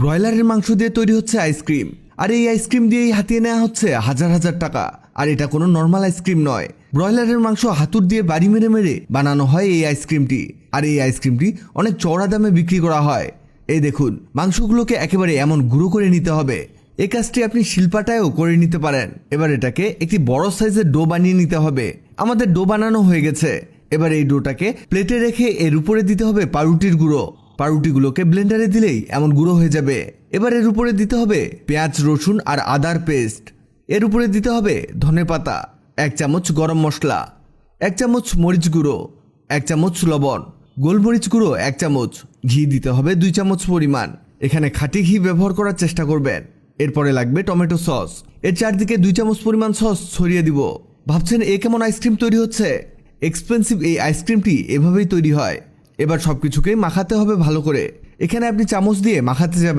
ব্রয়লারের মাংস দিয়ে তৈরি হচ্ছে আইসক্রিম, আর এই আইসক্রিম দিয়েই হাতিয়ে নেওয়া হচ্ছে হাজার হাজার টাকা। আর এটা কোনো নর্মাল আইসক্রিম নয়, ব্রয়লারের মাংস হাতুড় দিয়ে বাড়ি মেরে মেরে বানানো হয় এই আইসক্রিমটি। আর এই আইসক্রিমটি অনেক চড়া দামে বিক্রি করা হয়। এই দেখুন, মাংসগুলোকে একেবারে এমন গুঁড়ো করে নিতে হবে। এই কাজটি আপনি শিলপাটায়ও করে নিতে পারেন। এবার এটাকে একটি বড় সাইজের ডো বানিয়ে নিতে হবে। আমাদের ডো বানানো হয়ে গেছে। এবার এই ডোটাকে প্লেটে রেখে এর উপরে দিতে হবে পাউরুটির গুঁড়ো। পাউরুটিগুলোকে ব্লেন্ডারে দিলেই এমন গুঁড়ো হয়ে যাবে। এবার এর উপরে দিতে হবে পেঁয়াজ, রসুন আর আদার পেস্ট। এর উপরে দিতে হবে ধনেপাতা, 1 চামচ গরম মশলা, 1 চামচ মরিচ গুঁড়ো, 1 চামচ লবণ, গোলমরিচ গুঁড়ো 1 চামচ, ঘি দিতে হবে 2 চামচ পরিমাণ। এখানে খাঁটি ঘি ব্যবহার করার চেষ্টা করবেন। এরপরে লাগবে টমেটো সস। এর চারদিকে 2 চামচ পরিমাণ সস ছড়িয়ে দিব। ভাবছেন এ কেমন আইসক্রিম তৈরি হচ্ছে? এক্সপেন্সিভ এই আইসক্রিমটি এভাবেই তৈরি হয়। এবার সবকিছুকেই মাখাতে হবে ভালো করে। এখানে আপনি চামচ দিয়ে মাখাতে যাবেন